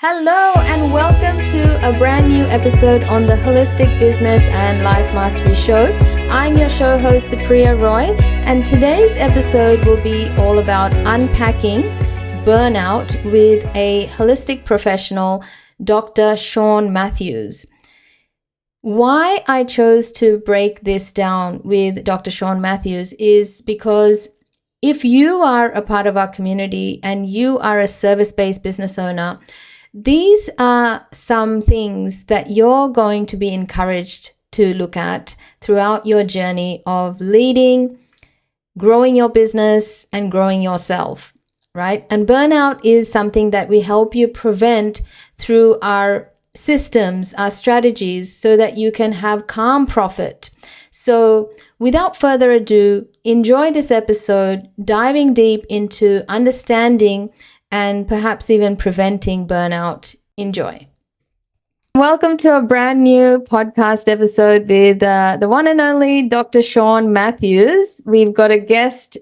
Hello and welcome to a brand new episode on the Holistic Business and Life Mastery Show. I'm your show host Supriya Roy, and today's episode will be all about unpacking burnout with a holistic professional, Dr. Shaun Matthews. Why I chose to break this down with Dr. Shaun Matthews is because if you are a part of our community and you are a service-based business owner, these are some things that you're going to be encouraged to look at throughout your journey of leading, growing your business, and growing yourself, right? And burnout is something that we help you prevent through our systems, our strategies, so that you can have calm profit. So without further ado, enjoy this episode, diving deep into understanding and perhaps even preventing burnout. Enjoy. Welcome to a brand new podcast episode with the one and only Dr. Shaun Matthews. We've got a guest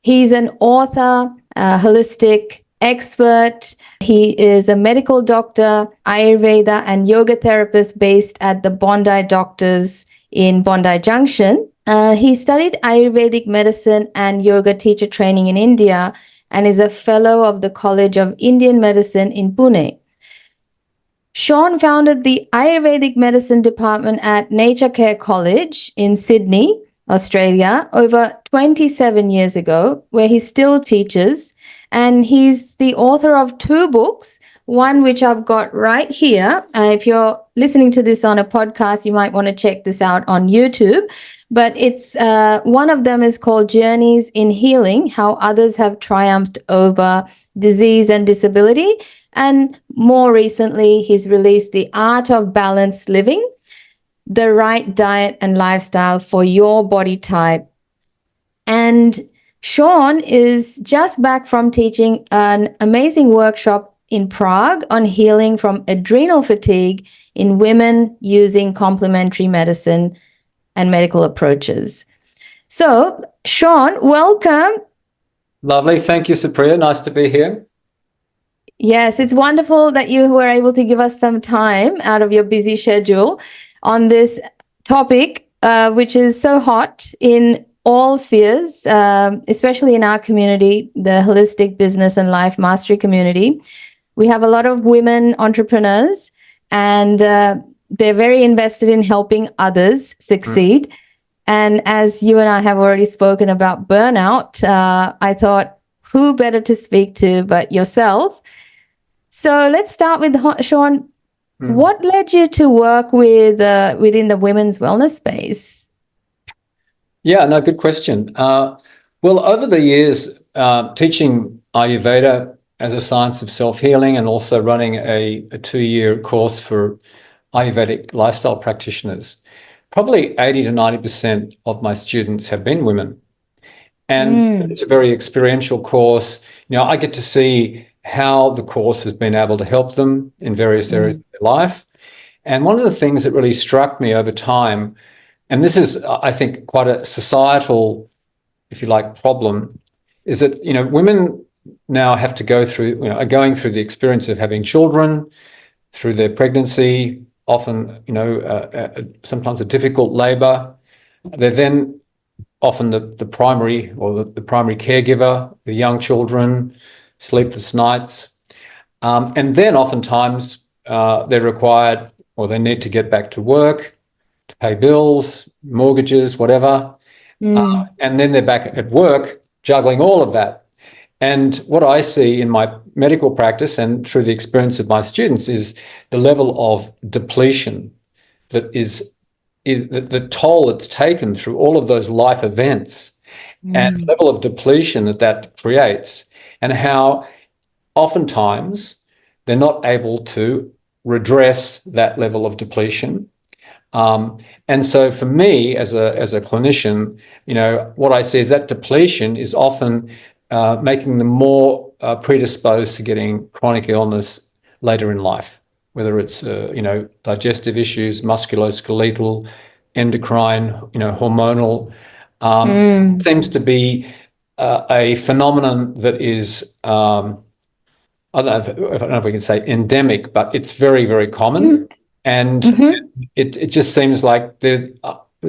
he's an author, a holistic expert. He is a medical doctor, Ayurveda and yoga therapist based at the Bondi Doctors in Bondi Junction. He studied Ayurvedic medicine and yoga teacher training in India and is a fellow of the College of Indian Medicine in Pune. Shaun founded the Ayurvedic medicine department at Nature Care College in Sydney, Australia, over 27 years ago, where he still teaches. And he's the author of 2 books, one which I've got right here. If you're listening to this on a podcast, you might want to check this out on YouTube. But it's one of them is called Journeys in Healing, How Others Have Triumphed Over Disease and Disability. And more recently, he's released The Art of Balanced Living, the right diet and lifestyle for your body type. And Shaun is just back from teaching an amazing workshop in Prague on healing from adrenal fatigue in women using complementary medicine and medical approaches. So, Shaun, welcome. Lovely. Thank you, Supriya. Nice to be here. Yes, it's wonderful that you were able to give us some time out of your busy schedule on this topic, which is so hot in all spheres, especially in our community, the holistic business and life mastery community. We have a lot of women entrepreneurs, and they're very invested in helping others succeed. And as you and I have already spoken about burnout, I thought, who better to speak to but yourself? So let's start with Shaun. What led you to work within the women's wellness space? Yeah, no, good question. Well, over the years, teaching Ayurveda as a science of self-healing and also running a 2-year course for Ayurvedic lifestyle practitioners, probably 80 to 90% of my students have been women. And it's a very experiential course. You know, I get to see how the course has been able to help them in various areas of their life. And one of the things that really struck me over time, and this is, I think, quite a societal, if you like, problem, is that, you know, women now have to go through, you know, are going through the experience of having children, through their pregnancy, often, you know, sometimes a difficult labor. They're then often the primary or the primary caregiver, the young children, sleepless nights. And then oftentimes they're required or they need to get back to work, to pay bills, mortgages, whatever. And then they're back at work juggling all of that. And what I see in my medical practice and through the experience of my students is the level of depletion that is the toll it's taken through all of those life events and the level of depletion that creates, and how oftentimes they're not able to redress that level of depletion. And so for me as a clinician, you know, what I see is that depletion is often making them more predisposed to getting chronic illness later in life, whether it's, you know, digestive issues, musculoskeletal, endocrine, you know, hormonal. Seems to be a phenomenon that is I don't know if we can say endemic, but it's very, very common. And it just seems like there,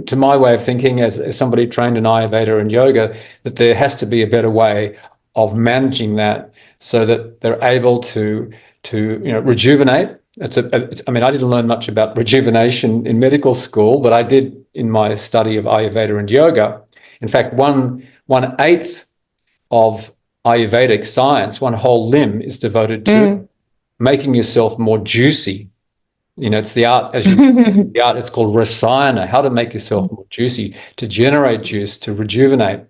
to my way of thinking, as somebody trained in Ayurveda and yoga, that there has to be a better way of managing that so that they're able to rejuvenate. I mean, I didn't learn much about rejuvenation in medical school, but I did in my study of Ayurveda and yoga. In fact, one-eighth of Ayurvedic science, one whole limb, is devoted to making yourself more juicy. It's the art, the art, it's called rasayana, how to make yourself more juicy, to generate juice, to rejuvenate.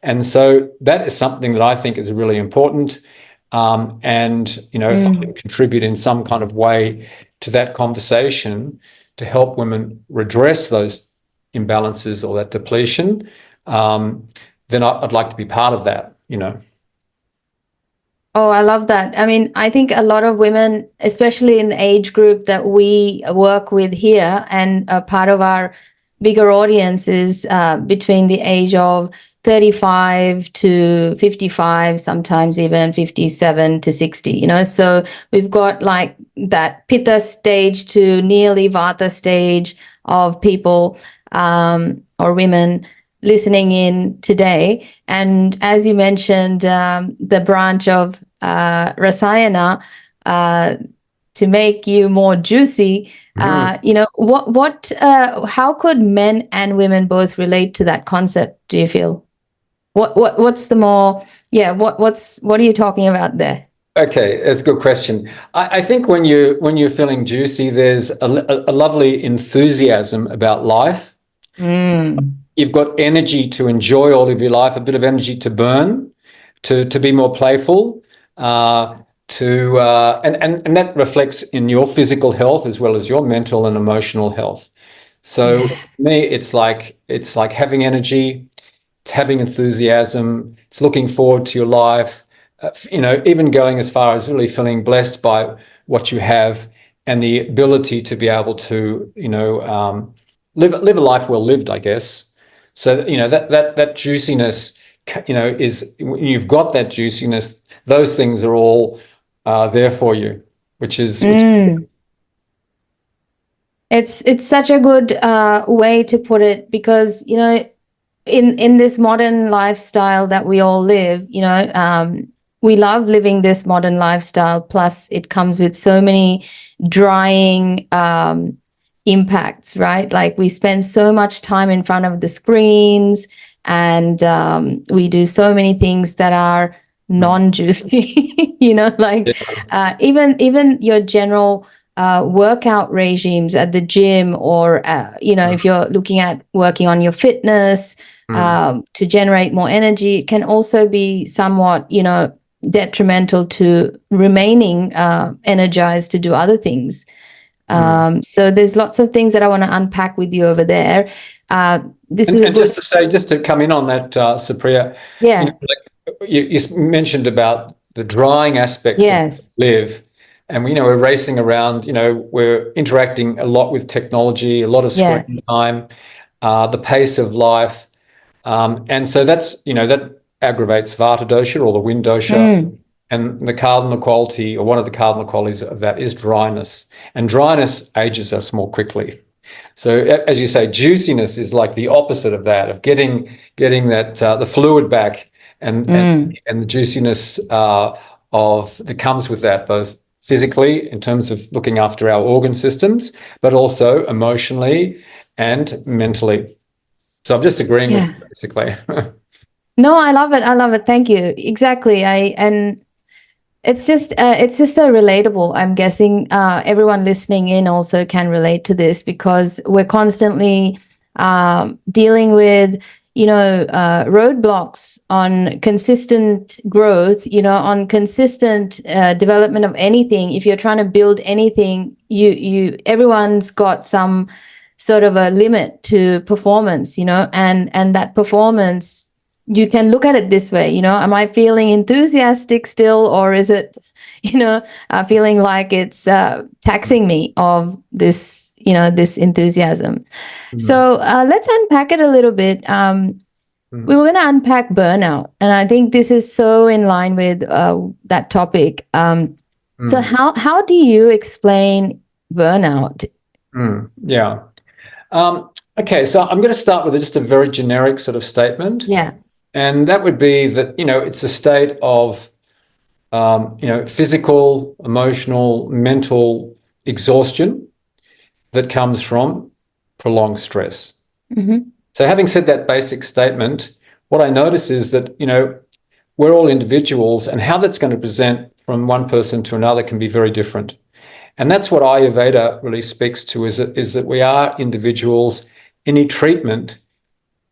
And so that is something that I think is really important. If I can contribute in some kind of way to that conversation to help women redress those imbalances or that depletion, then I'd like to be part of that, Oh, I love that. I mean, I think a lot of women, especially in the age group that we work with here, and part of our bigger audience is between the age of 35 to 55, sometimes even 57 to 60, So we've got like that Pitta stage to nearly Vata stage of people or women listening in today. And as you mentioned, the branch of Rasayana to make you more juicy, how could men and women both relate to that concept, do you feel? What's the more, what are you talking about there? Okay, that's a good question. I think when you're feeling juicy, there's a lovely enthusiasm about life. You've got energy to enjoy all of your life, a bit of energy to burn, to be more playful, and that reflects in your physical health as well as your mental and emotional health. So for me, it's like having energy, it's having enthusiasm, it's looking forward to your life, even going as far as really feeling blessed by what you have and the ability to be able to, live a life well lived, I guess. So, that juiciness, is when you've got that juiciness, those things are all there for you, which is it's such a good way to put it, because in this modern lifestyle that we all live, we love living this modern lifestyle, plus it comes with so many drying impacts, right? Like we spend so much time in front of the screens, and we do so many things that are non-juicy, even your general workout regimes at the gym, or if you're looking at working on your fitness to generate more energy, it can also be somewhat detrimental to remaining energized to do other things. So there's lots of things that I want to unpack with you over there. Just to come in on that, Supriya, you mentioned about the drying aspects of live, and we're racing around. We're interacting a lot with technology, a lot of screen time, the pace of life, and so that's that aggravates Vata dosha, or the wind dosha. And the cardinal quality, or one of the cardinal qualities of that, is dryness. And dryness ages us more quickly. So, as you say, juiciness is like the opposite of that, of getting that the fluid back, and the juiciness that comes with that, both physically in terms of looking after our organ systems, but also emotionally and mentally. So I'm just agreeing with you, basically. No, I love it. Thank you. Exactly. It's just so relatable. I'm guessing everyone listening in also can relate to this, because we're constantly dealing with, roadblocks on consistent growth, on consistent development of anything. If you're trying to build anything, everyone's got some sort of a limit to performance, and that performance, you can look at it this way, am I feeling enthusiastic still, or is it, feeling like it's taxing me of this, this enthusiasm? So let's unpack it a little bit. We were going to unpack burnout, and I think this is so in line with that topic. So how do you explain burnout? Yeah. Okay, so I'm going to start with just a very generic sort of statement. Yeah. And that would be that, it's a state of, physical, emotional, mental exhaustion that comes from prolonged stress. So having said that basic statement, what I notice is that, we're all individuals, and how that's going to present from one person to another can be very different. And that's what Ayurveda really speaks to, is that we are individuals. Any treatment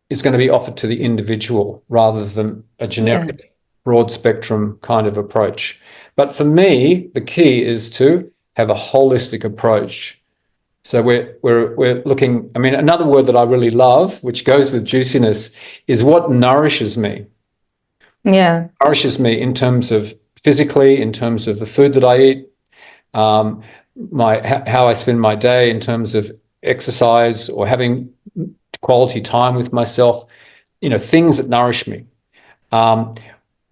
is going to be offered to the individual rather than a generic, broad spectrum kind of approach. But for me, the key is to have a holistic approach. So we're looking, another word that I really love, which goes with juiciness, is what nourishes me. Yeah. Nourishes me in terms of physically, in terms of the food that I eat, how I spend my day in terms of exercise or having quality time with myself, things that nourish me. And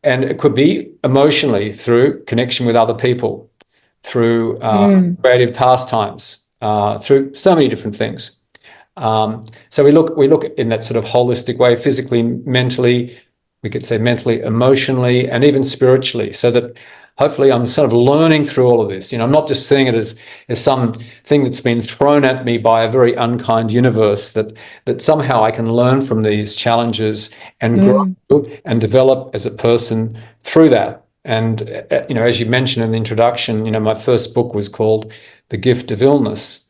it could be emotionally through connection with other people, through creative pastimes, through so many different things. So we look in that sort of holistic way, physically, mentally, we could say mentally, emotionally, and even spiritually, so that hopefully I'm sort of learning through all of this. I'm not just seeing it as something that's been thrown at me by a very unkind universe, that somehow I can learn from these challenges and grow and develop as a person through that. And, as you mentioned in the introduction, my first book was called The Gift of Illness.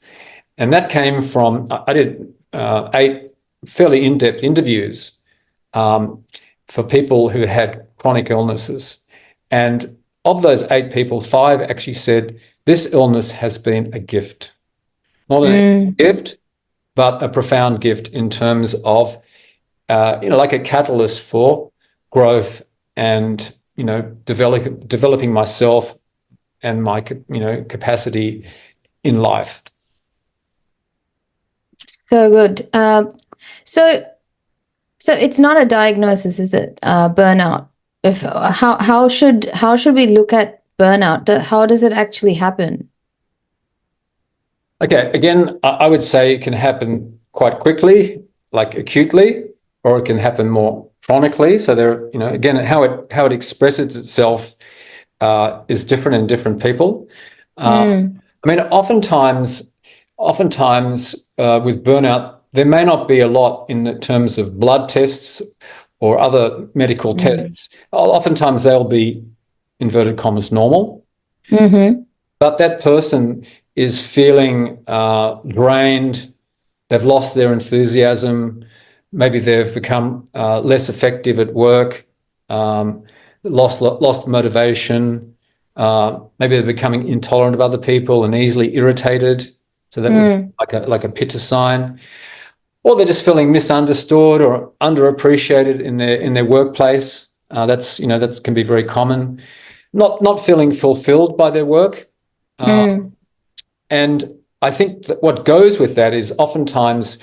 And that came from, I did 8 fairly in-depth interviews for people who had chronic illnesses. And of those 8 people, 5 actually said, this illness has been a gift. Not a gift, but a profound gift in terms of, like a catalyst for growth and, developing myself and my, capacity in life. So good. So it's not a diagnosis, is it? Burnout. How should we look at burnout? How does it actually happen? Okay, again, I would say it can happen quite quickly, like acutely, or it can happen more chronically. So there, again, how it expresses itself is different in different people. Oftentimes with burnout, there may not be a lot in the terms of blood tests or other medical tests. Oftentimes they'll be, inverted commas, normal. But that person is feeling drained, they've lost their enthusiasm, maybe they've become less effective at work, lost motivation, maybe they're becoming intolerant of other people and easily irritated. So that would be like a pitta sign. Or they're just feeling misunderstood or underappreciated in their workplace. That can be very common. Not feeling fulfilled by their work. And I think that what goes with that is oftentimes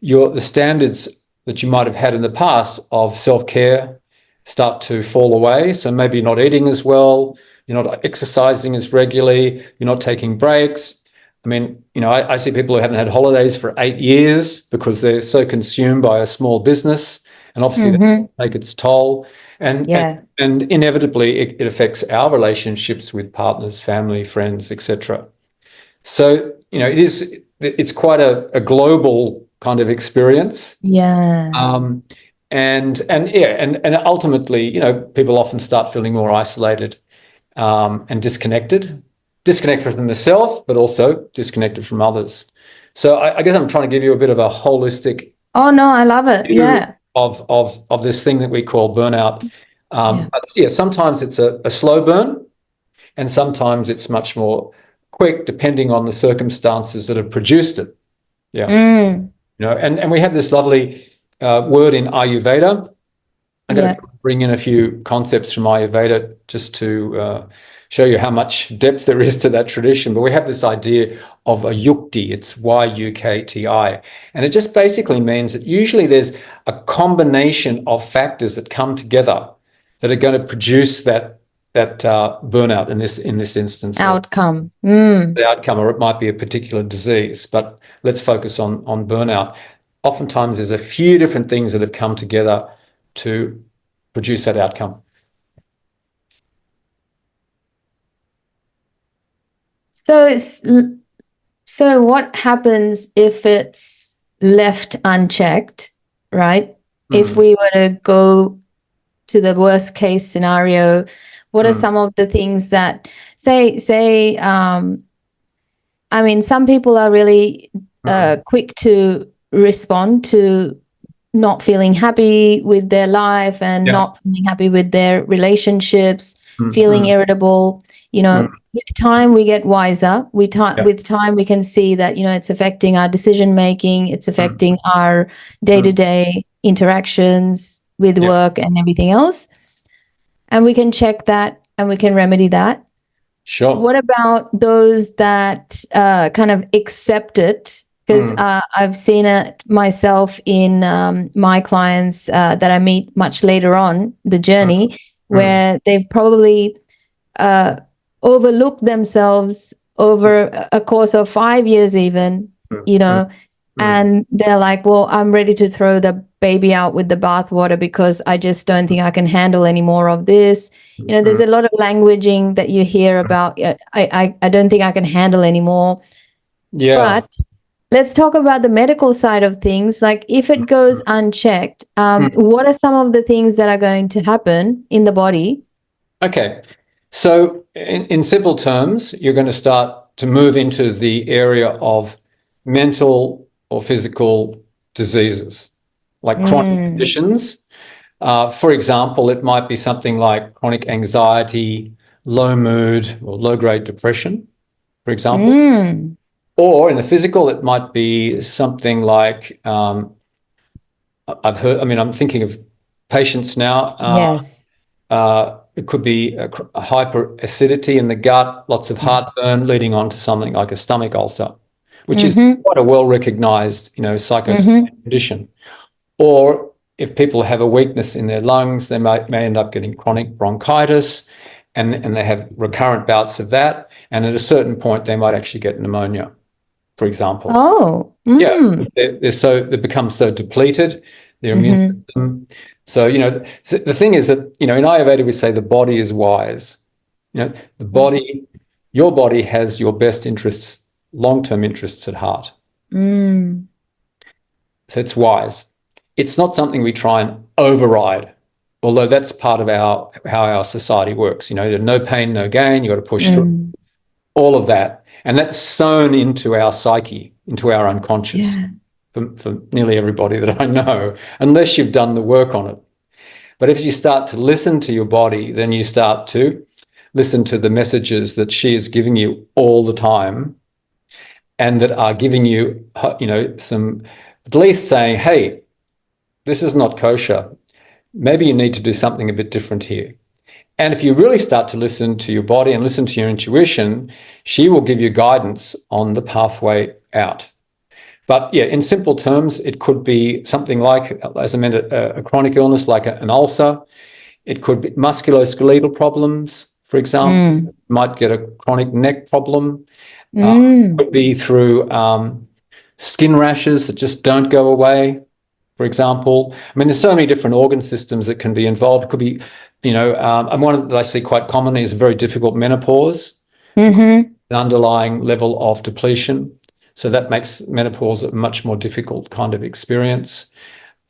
the standards that you might have had in the past of self-care start to fall away. So maybe you're not eating as well, you're not exercising as regularly, you're not taking breaks. I see people who haven't had holidays for 8 years because they're so consumed by a small business, and obviously that take its toll. And inevitably it affects our relationships with partners, family, friends, etc. So, it's quite a global kind of experience. Yeah. And ultimately, people often start feeling more isolated and disconnected from themselves, but also disconnected from others. So I guess I'm trying to give you a bit of a holistic. Oh no, I love it. Yeah. Of this thing that we call burnout. But sometimes it's a slow burn, and sometimes it's much more quick, depending on the circumstances that have produced it. Yeah. And we have this lovely word in Ayurveda. I'm going to bring in a few concepts from Ayurveda just to show you how much depth there is to that tradition. But we have this idea of a yukti. It's Y-U-K-T-I. And it just basically means that usually there's a combination of factors that come together that are going to produce that burnout in this instance, or Outcome. the outcome, or it might be a particular disease. But let's focus on burnout. Oftentimes, there's a few different things that have come together to produce that outcome. So what happens if it's left unchecked, right? If we were to go to the worst case scenario, what are some of the things that I mean, some people are really quick to respond to not feeling happy with their life and not feeling happy with their relationships, feeling irritable. With time we get wiser. With time we can see that, it's affecting our decision making, it's affecting our day-to-day interactions with work and everything else. And we can check that and we can remedy that. Sure. What about those that kind of accept it? Because I've seen it myself in my clients that I meet much later on the journey, where they've probably overlooked themselves over a course of 5 years even, and they're like, well, I'm ready to throw the baby out with the bathwater because I just don't think I can handle any more of this. There's a lot of languaging that you hear about, I don't think I can handle anymore. Yeah. But let's talk about the medical side of things. Like, if it goes unchecked, what are some of the things that are going to happen in the body? Okay. So in simple terms, you're going to start to move into the area of mental or physical diseases, like chronic conditions. For example, it might be something like chronic anxiety, low mood, or low-grade depression, for example. Or in the physical, it might be something like, I'm thinking of patients now. Yes. It could be a hyperacidity in the gut, lots of heartburn, leading on to something like a stomach ulcer, which is quite a well-recognized, psychosomatic condition. Or if people have a weakness in their lungs, they may end up getting chronic bronchitis, and they have recurrent bouts of that. And at a certain point, they might actually get pneumonia, for example. Oh. Yeah, they become so depleted, their immune system. So, the thing is that, in Ayurveda, we say the body is wise. Your body has your best interests, long-term interests at heart. So it's wise. It's not something we try and override, although that's part of how our society works. No pain, no gain. You got to push through all of that. And that's sewn into our psyche, into our unconscious. Yeah. For nearly everybody that I know, unless you've done the work on it. But if you start to listen to your body, then you start to listen to the messages that she is giving you all the time, and that are giving you, some, at least saying, hey, this is not kosher. Maybe you need to do something a bit different here. And if you really start to listen to your body and listen to your intuition, she will give you guidance on the pathway out. But yeah, in simple terms, it could be something like, as I mentioned, a chronic illness like an ulcer. It could be musculoskeletal problems, for example. You might get a chronic neck problem. It could be through skin rashes that just don't go away, for example. There's so many different organ systems that can be involved. It could be, and one that I see quite commonly is very difficult menopause, an underlying level of depletion. So that makes menopause a much more difficult kind of experience.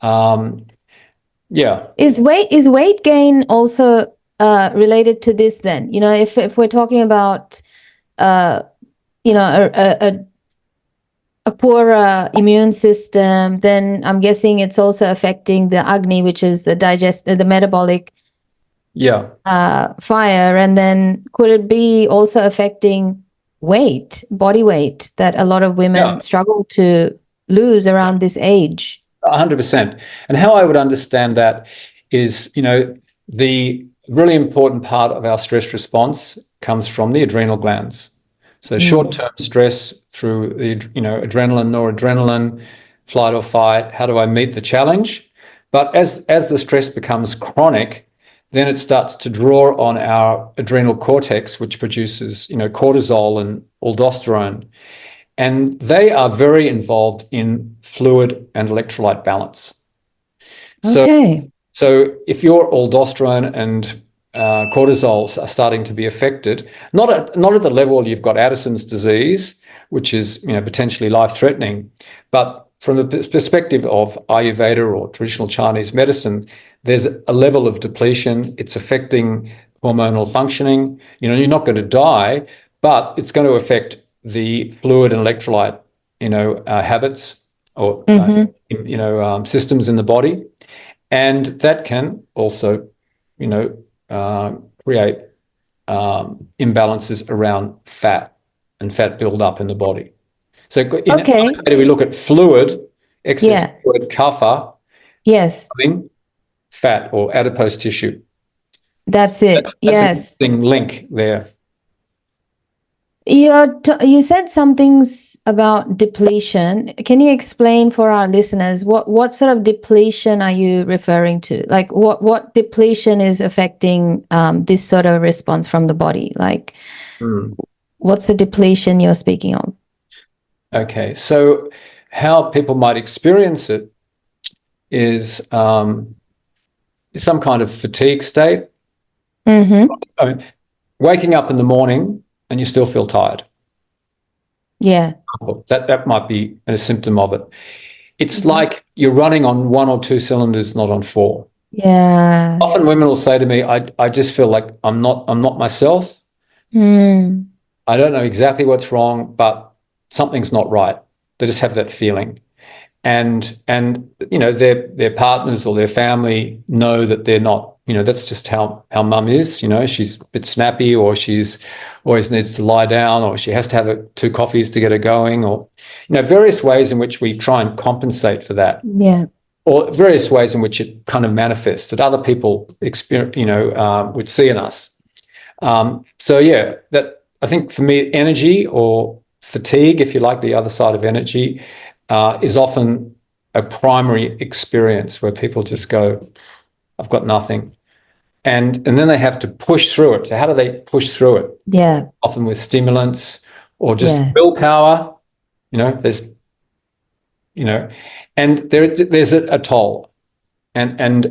Is weight gain also related to this then? If we're talking about a poor immune system, then I'm guessing it's also affecting the Agni, which is the metabolic fire. And then could it be also affecting body weight, that a lot of women struggle to lose around this age? 100%. And how I would understand that is, the really important part of our stress response comes from the adrenal glands. So short-term stress through the, adrenaline, noradrenaline, flight or fight. How do I meet the challenge? But as the stress becomes chronic, then it starts to draw on our adrenal cortex, which produces, cortisol and aldosterone. And they are very involved in fluid and electrolyte balance. Okay. So if your aldosterone and cortisol are starting to be affected, not at the level you've got Addison's disease, which is potentially life-threatening, but from the perspective of Ayurveda or traditional Chinese medicine, there's a level of depletion. It's affecting hormonal functioning. You're not going to die, but it's going to affect the fluid and electrolyte, habits or systems in the body, and that can also, create imbalances around fat and fat buildup in the body. So we look at fluid, excess fluid, kapha, fat or adipose tissue. That's it. That's an interesting link there. You said some things about depletion. Can you explain for our listeners what sort of depletion are you referring to? Like what depletion is affecting this sort of response from the body? Like what's the depletion you're speaking of? Okay, so how people might experience it is some kind of fatigue state. Mm-hmm. I mean, waking up in the morning and you still feel tired. Yeah. That might be a symptom of it. It's like you're running on 1 or 2 cylinders, not on 4. Yeah. Often women will say to me, I just feel like I'm not myself. I don't know exactly what's wrong, but something's not right. They just have that feeling. And their partners or their family know that they're not, that's just how mum is, she's a bit snappy, or she's always needs to lie down, or she has to have 2 coffees to get her going, or, various ways in which we try and compensate for that. Yeah. Or various ways in which it kind of manifests that other people experience, would see in us. That I think for me, energy or fatigue, if you like, the other side of energy, is often a primary experience where people just go, I've got nothing. And then they have to push through it. So how do they push through it? Yeah. Often with stimulants or just willpower, there's, and there's a toll. And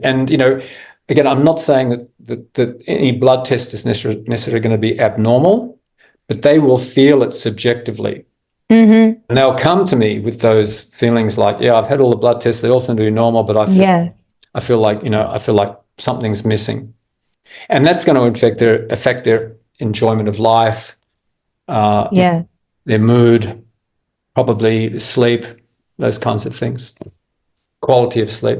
again, I'm not saying that any blood test is necessarily going to be abnormal, but they will feel it subjectively. Mm-hmm. And they'll come to me with those feelings like, I've had all the blood tests, they all seem to be normal, but I feel like something's missing. And that's going to affect their enjoyment of life, their mood, probably sleep, those kinds of things, quality of sleep.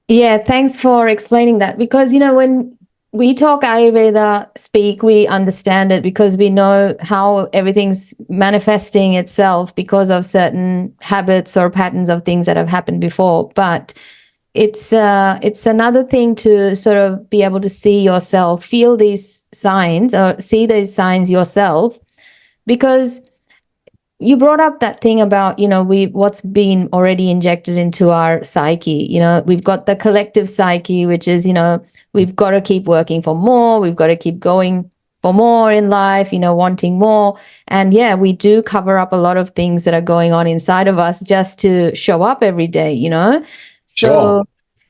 Yeah, thanks for explaining that, because, when we talk Ayurveda speak, we understand it because we know how everything's manifesting itself because of certain habits or patterns of things that have happened before. But it's another thing to sort of be able to see yourself, feel these signs or see these signs yourself, because you brought up that thing about, what's been already injected into our psyche. We've got the collective psyche, which is, we've got to keep working for more. We've got to keep going for more in life, wanting more. And we do cover up a lot of things that are going on inside of us just to show up every day, Sure.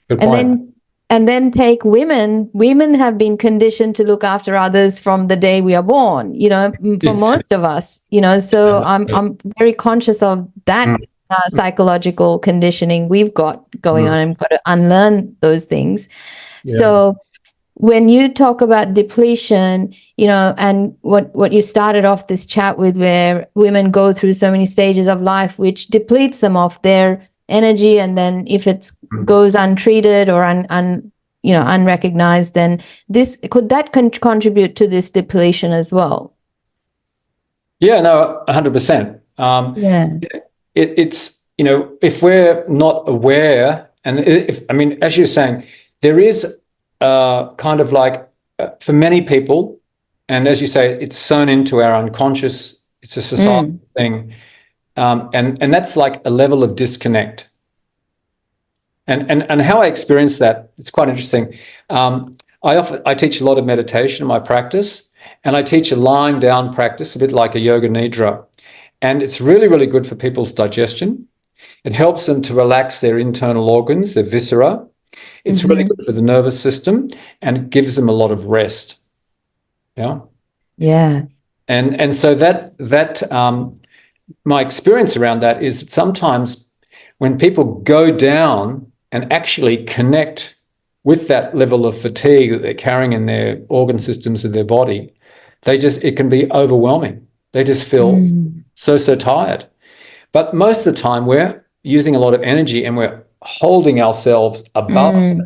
Good point. And then take women. Women have been conditioned to look after others from the day we are born, for most of us, so I'm very conscious of that psychological conditioning we've got going on, and we've got to unlearn those things. Yeah. So when you talk about depletion, and what you started off this chat with, where women go through so many stages of life, which depletes them of their energy, and then if it goes untreated or unrecognized, then could that contribute to this depletion as well? Yeah, no, 100%. It's if we're not aware, and as you're saying, there is kind of like for many people, and as you say, it's sewn into our unconscious. It's a societal thing. And that's like a level of disconnect. And how I experience that, it's quite interesting. I teach a lot of meditation in my practice, and I teach a lying down practice, a bit like a yoga nidra. And it's really, really good for people's digestion. It helps them to relax their internal organs, their viscera. It's really good for the nervous system, and it gives them a lot of rest. Yeah. Yeah. And so that my experience around that is that sometimes when people go down and actually connect with that level of fatigue that they're carrying in their organ systems of their body, it can be overwhelming. They just feel so tired. But most of the time we're using a lot of energy and we're holding ourselves above it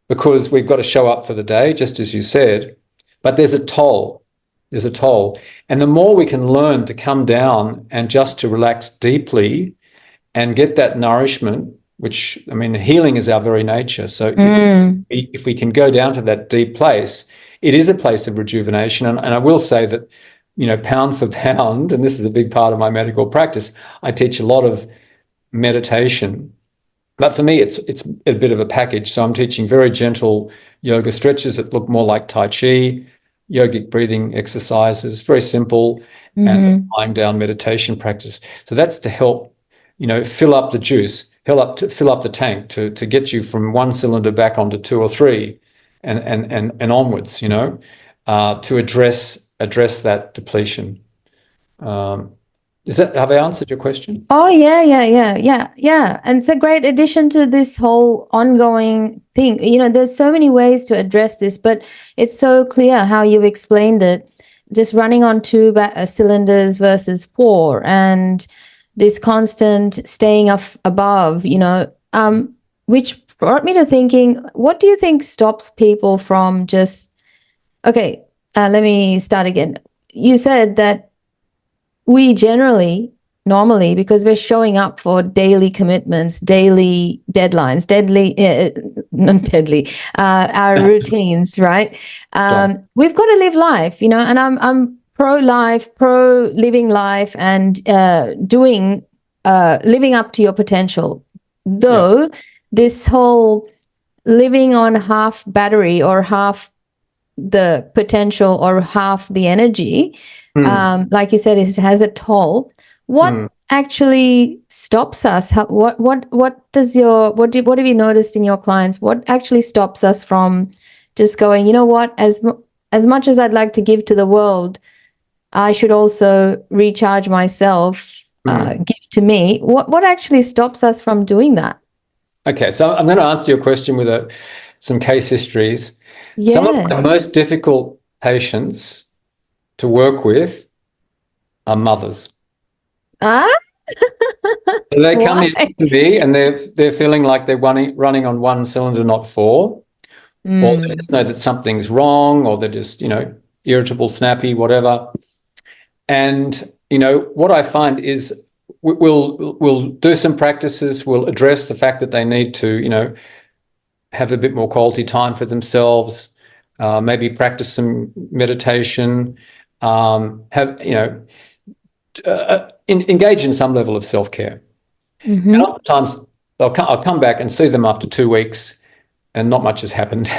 because we've got to show up for the day, just as you said. But there's a toll. There's a toll. And the more we can learn to come down and just to relax deeply and get that nourishment, which, I mean, healing is our very nature. So if we can go down to that deep place, it is a place of rejuvenation. And I will say that, you know, pound for pound, and this is a big part of my medical practice, I teach a lot of meditation. But for me, it's a bit of a package. So I'm teaching very gentle yoga stretches that look more like Tai Chi, yogic breathing exercises, very simple, and lying down meditation practice. So that's to help, you know, fill up the juice, fill up the tank to get you from one cylinder back onto 2 or 3 and onwards, you know, to address that depletion. Have I answered your question? Oh, yeah. And it's a great addition to this whole ongoing thing. You know, there's so many ways to address this, but it's so clear how you've explained it. Just running on 2 cylinders versus 4, and this constant staying up above, you know, which brought me to thinking, what do you think stops people from just, okay, let me start again. You said that we normally, because we're showing up for daily commitments, daily deadlines, our routines, right? We've got to live life, you know, and I'm pro-life, pro-living life, and living up to your potential. Though this whole living on half battery or half the potential or half the energy, like you said, it has a toll. What actually stops us? What have you noticed in your clients? What actually stops us from just going, you know what, as much as I'd like to give to the world, I should also recharge myself, give to me. What actually stops us from doing that? Okay, so I'm going to answer your question with some case histories. Yeah. Some of the most difficult patients to work with are mothers. Ah? So they come in to me and they're feeling like they're running on 1 cylinder, not 4, or they just know that something's wrong, or they're just, you know, irritable, snappy, whatever. And, you know, what I find is we'll do some practices, we'll address the fact that they need to, you know, have a bit more quality time for themselves, maybe practice some meditation, engage in some level of self-care. And oftentimes I'll come back and see them after 2 weeks and not much has happened.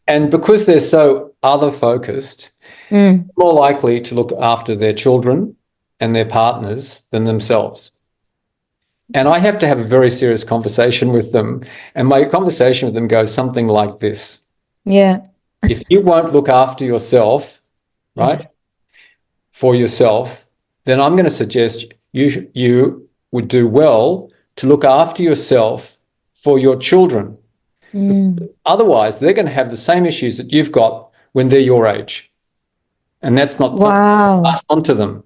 And because they're so other-focused, more likely to look after their children and their partners than themselves. And I have to have a very serious conversation with them. And my conversation with them goes something like this. Yeah. If you won't look after yourself, right, for yourself, then I'm going to suggest you would do well to look after yourself for your children. Otherwise, they're going to have the same issues that you've got when they're your age. And that's not something passed on to them.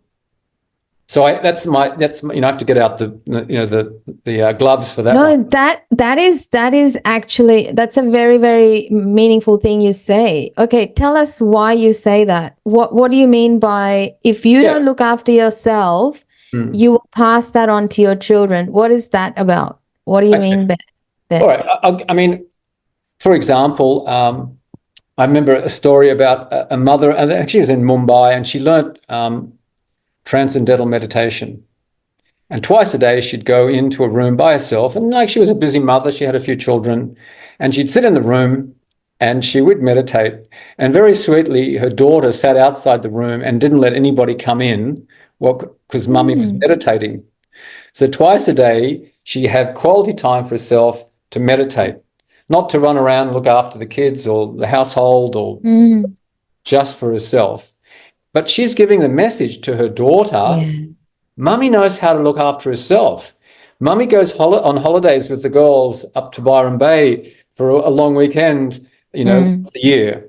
So I have to get out the gloves for that. No, one. that is actually, that's a very, very meaningful thing you say. Okay, tell us why you say that. What do you mean by, if you don't look after yourself, you will pass that on to your children? What is that about? What do you mean by that? All right. I mean, for example, I remember a story about a mother, and she was in Mumbai, and she learnt transcendental meditation. And twice a day, she'd go into a room by herself. And like she was a busy mother, she had a few children, and she'd sit in the room and she would meditate. And very sweetly, her daughter sat outside the room and didn't let anybody come in, well, because mummy was meditating. So twice a day, she'd have quality time for herself to meditate, not to run around and look after the kids or the household or just for herself. But she's giving the message to her daughter, mummy knows how to look after herself. Mummy goes on holidays with the girls up to Byron Bay for a long weekend, once a year.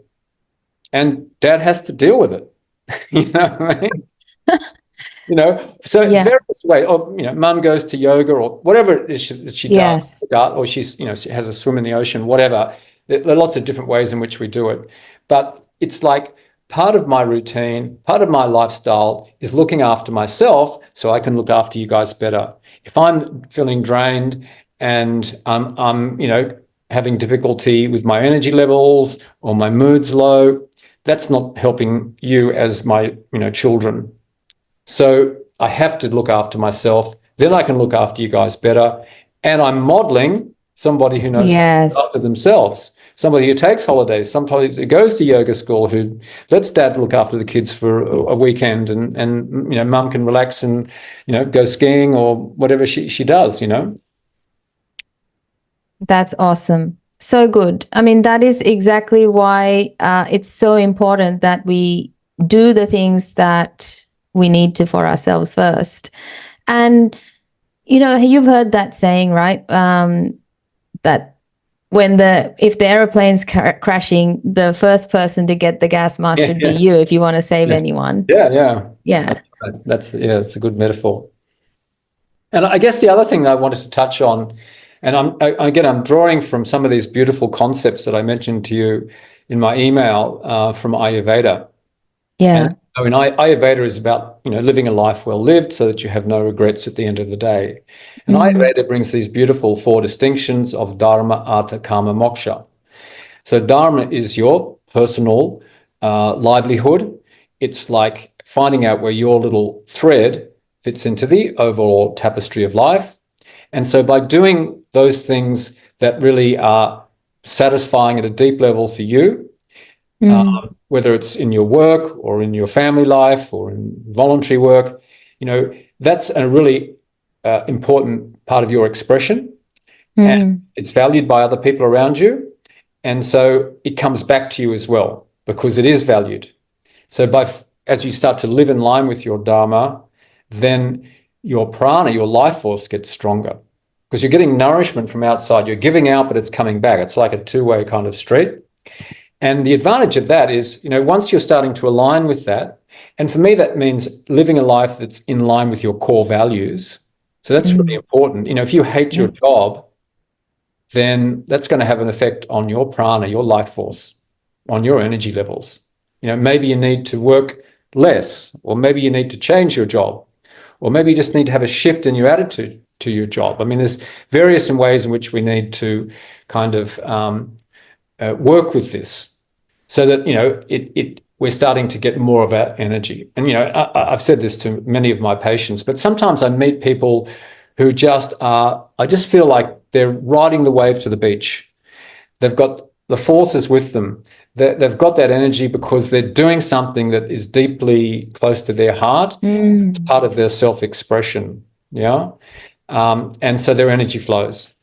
And dad has to deal with it. You know what I mean? So various ways. Or, mum goes to yoga or whatever it is she does. Or she has a swim in the ocean, whatever. There are lots of different ways in which we do it. But it's like part of my routine, part of my lifestyle is looking after myself so I can look after you guys better. If I'm feeling drained and I'm having difficulty with my energy levels or my mood's low, that's not helping you as my children. So I have to look after myself. Then I can look after you guys better. And I'm modeling somebody who knows how to look after themselves. Somebody who takes holidays, somebody who goes to yoga school, who lets dad look after the kids for a weekend, and mum can relax and go skiing or whatever she does. That's awesome. So good. I mean, that is exactly why it's so important that we do the things that we need to for ourselves first. And, you've heard that saying, right? That if the aeroplane's crashing, the first person to get the gas mask should be you if you want to save anyone. Yeah. That's a good metaphor. And I guess the other thing I wanted to touch on, and I'm drawing from some of these beautiful concepts that I mentioned to you in my email from Ayurveda. Yeah. And, Ayurveda is about living a life well lived so that you have no regrets at the end of the day. And Ayurveda brings these beautiful 4 distinctions of dharma, artha, kama, moksha. So dharma is your personal livelihood. It's like finding out where your little thread fits into the overall tapestry of life. And so by doing those things that really are satisfying at a deep level for you, whether it's in your work or in your family life or in voluntary work, that's a really important part of your expression, and it's valued by other people around you. And so it comes back to you as well because it is valued. So as you start to live in line with your dharma, then your prana, your life force, gets stronger because you're getting nourishment from outside. You're giving out, but it's coming back. It's like a two-way kind of street. And the advantage of that is, once you're starting to align with that, and for me, that means living a life that's in line with your core values. So that's really important. If you hate your job, then that's going to have an effect on your prana, your life force, on your energy levels. Maybe you need to work less, or maybe you need to change your job, or maybe you just need to have a shift in your attitude to your job. I mean, there's various ways in which we need to kind of work with this so that, we're starting to get more of our energy. And, I've said this to many of my patients, but sometimes I meet people who I just feel like they're riding the wave to the beach. They've got the forces with them. They've got that energy because they're doing something that is deeply close to their heart. It's part of their self-expression. Yeah. And so their energy flows.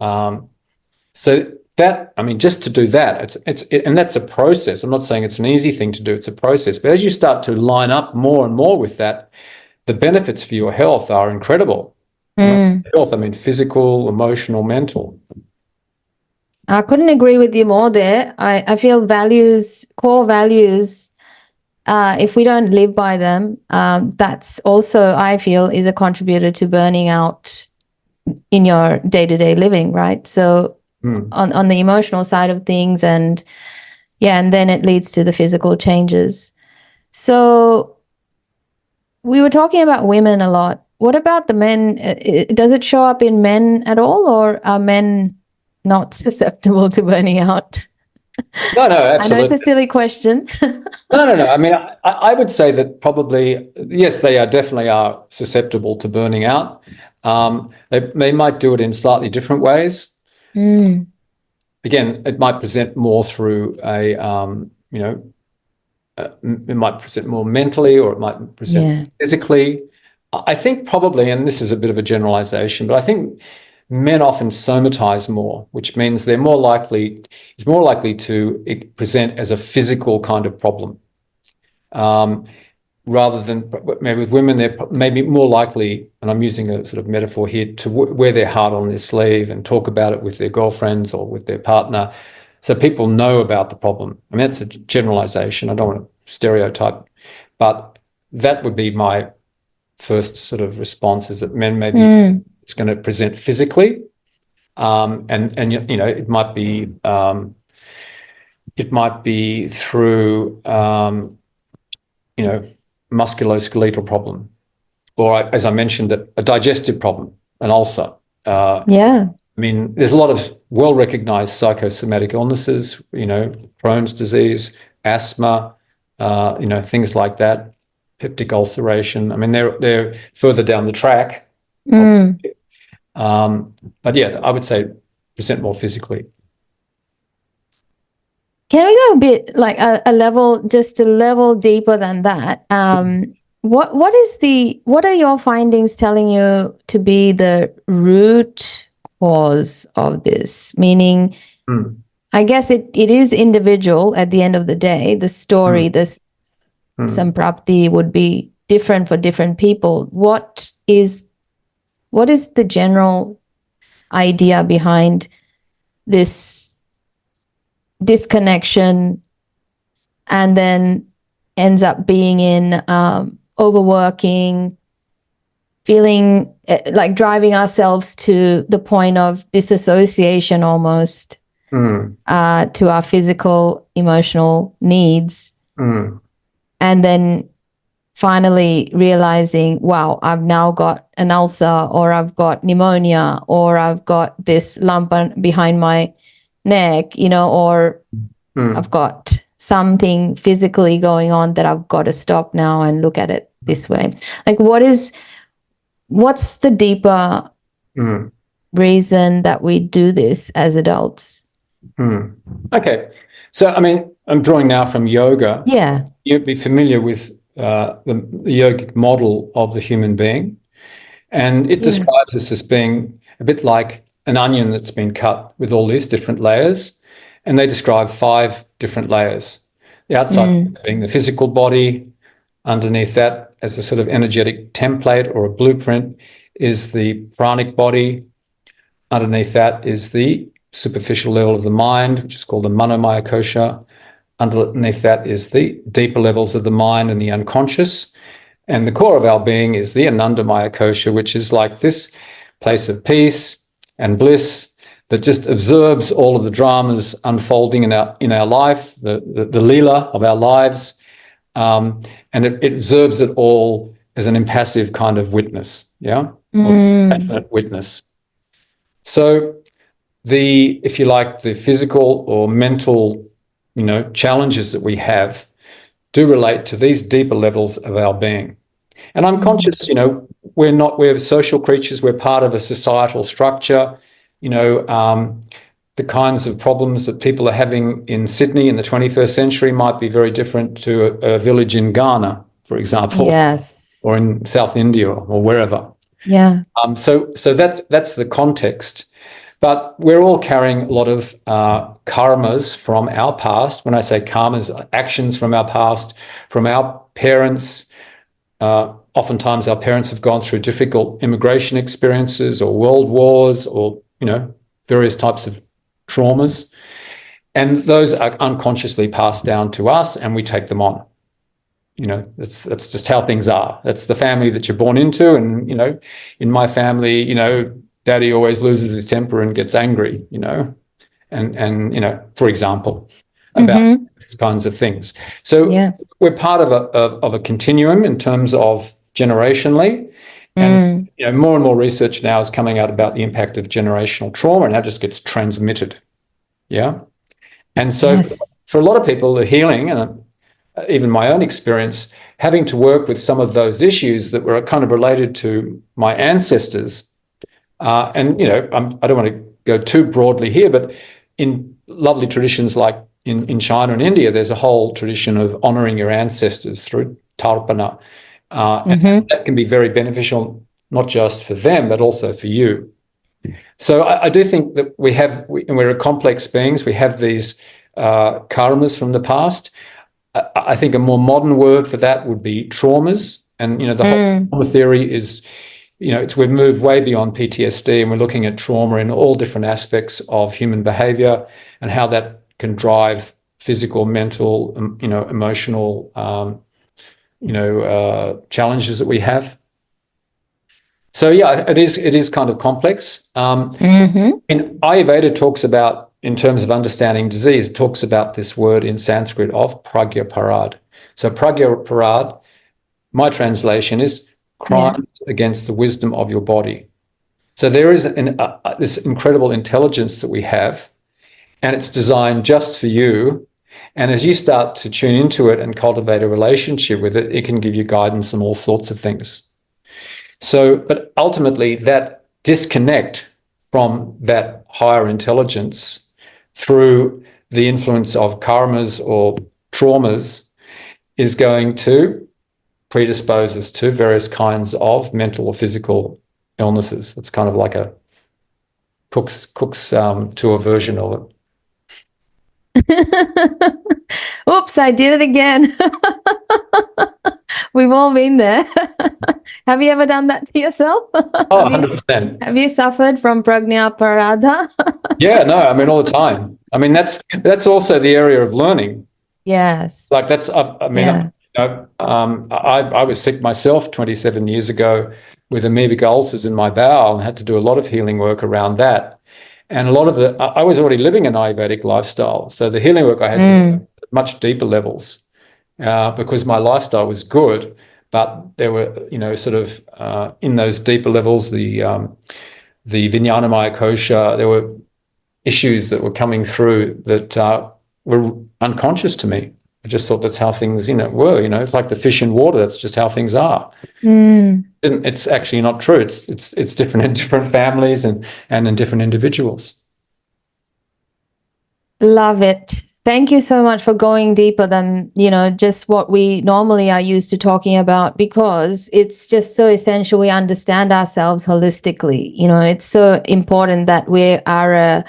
So that, just to do that, and that's a process. I'm not saying it's an easy thing to do. It's a process. But as you start to line up more and more with that, the benefits for your health are incredible. Health, physical, emotional, mental. I couldn't agree with you more there. I feel core values, if we don't live by them, that's also, I feel, is a contributor to burning out in your day-to-day living, right? So on the emotional side of things, and then it leads to the physical changes. So we were talking about women a lot. What about the men? Does it show up in men at all, or are men not susceptible to burning out? No, no, I know it's a absolutely. silly question. No, no, no. I mean, I would say that probably, yes, they are definitely are susceptible to burning out. They might do it in slightly different ways. Mm, Again, it might present more through it might present more mentally, or it might present yeah. physically. I think probably, and this is a bit of a generalization, but I think men often somatize more, which means it's more likely to present as a physical kind of problem. Um, Rather than maybe with women, they're maybe more likely, and I'm using a sort of metaphor here, to wear their heart on their sleeve and talk about it with their girlfriends or with their partner. So people know about the problem. I mean, that's a generalization. I don't want to stereotype, but that would be my first sort of response, is that men maybe Mm, it's going to present physically. And it might be through you know, musculoskeletal problem, or as I mentioned, a digestive problem, an ulcer. yeah. I mean, there's a lot of well-recognized psychosomatic illnesses, Crohn's disease, asthma, things like that, peptic ulceration. I mean, they're further down the track. Mm. But yeah, I would say present more physically. Can we go a bit like just a level deeper than that? What are your findings telling you to be the root cause of this? Meaning, Mm, I guess it is individual at the end of the day. The mm, story, this mm, samprapti would be different for different people. What is the general idea behind this disconnection, and then ends up being in overworking, feeling like driving ourselves to the point of disassociation almost mm, to our physical, emotional needs. mm, And then finally realizing, wow, I've now got an ulcer, or I've got pneumonia, or I've got this lump behind my neck, or I've mm. got something physically going on that I've got to stop now and look at it this way. Like, what's the deeper Mm. reason that we do this as adults? Okay. So, I mean, I'm drawing now from yoga. Yeah. You'd be familiar with the yogic model of the human being. And it Yeah. describes us as being a bit like an onion that's been cut with all these different layers. And they describe 5 different layers. The outside being the physical body. Underneath that, as a sort of energetic template or a blueprint, is the pranic body. Underneath that is the superficial level of the mind, which is called the manomaya kosha. Underneath that is the deeper levels of the mind and the unconscious. And the core of our being is the anandamaya kosha, which is like this place of peace and bliss that just observes all of the dramas unfolding in our life, the leela of our lives, and it observes it all as an impassive kind of witness, yeah, or passionate witness. So if you like, the physical or mental, challenges that we have do relate to these deeper levels of our being. And I'm conscious, we're social creatures. We're part of a societal structure. The kinds of problems that people are having in Sydney in the 21st century might be very different to a village in Ghana, for example, Yes. or in South India or wherever. Yeah. So that's the context. But we're all carrying a lot of karmas from our past. When I say karmas, actions from our past, from our parents. Oftentimes our parents have gone through difficult immigration experiences or world wars or, various types of traumas. And those are unconsciously passed down to us, and we take them on. That's just how things are. That's the family that you're born into. And, in my family, daddy always loses his temper and gets angry, and for example, about these kinds of things. So we're part of a continuum in terms of generationally. And more and more research now is coming out about the impact of generational trauma and how it just gets transmitted. Yeah. And so Yes. for a lot of people, the healing, and even my own experience, having to work with some of those issues that were kind of related to my ancestors. And, I don't want to go too broadly here, but in lovely traditions like in China and India, there's a whole tradition of honoring your ancestors through tarpana. And that can be very beneficial, not just for them, but also for you. So I do think that we're complex beings. We have these karmas from the past. I think a more modern word for that would be traumas. And, the whole trauma theory is, we've moved way beyond PTSD, and we're looking at trauma in all different aspects of human behavior and how that can drive physical, mental, emotional, challenges that we have. So yeah, it is kind of complex. And Ayurveda talks about, in terms of understanding disease, talks about this word in Sanskrit of pragya parad. So pragya parad, my translation is crimes against the wisdom of your body. So there is this incredible intelligence that we have, and it's designed just for you. And as you start to tune into it and cultivate a relationship with it, it can give you guidance on all sorts of things. So, but ultimately that disconnect from that higher intelligence through the influence of karmas or traumas is going to predispose us to various kinds of mental or physical illnesses. It's kind of like a Cook's tour version of it. Oops, I did it again. We've all been there. Have you ever done that to yourself? Oh, 100%. Have you suffered from pragya parada? Yeah, no, I mean, all the time. I mean, that's also the area of learning. Yes. Like that's, I was sick myself 27 years ago with amoebic ulcers in my bowel and had to do a lot of healing work around that. And a lot of I was already living an Ayurvedic lifestyle. So the healing work I had to do at much deeper levels because my lifestyle was good, but there were, in those deeper levels, the Vijnanamaya kosha, there were issues that were coming through that were unconscious to me. I just thought that's how things, were. It's like the fish in water. That's just how things are. It's actually not true. It's different in different families and in different individuals. Love it. Thank you so much for going deeper than, just what we normally are used to talking about, because it's just so essential we understand ourselves holistically. It's so important that we are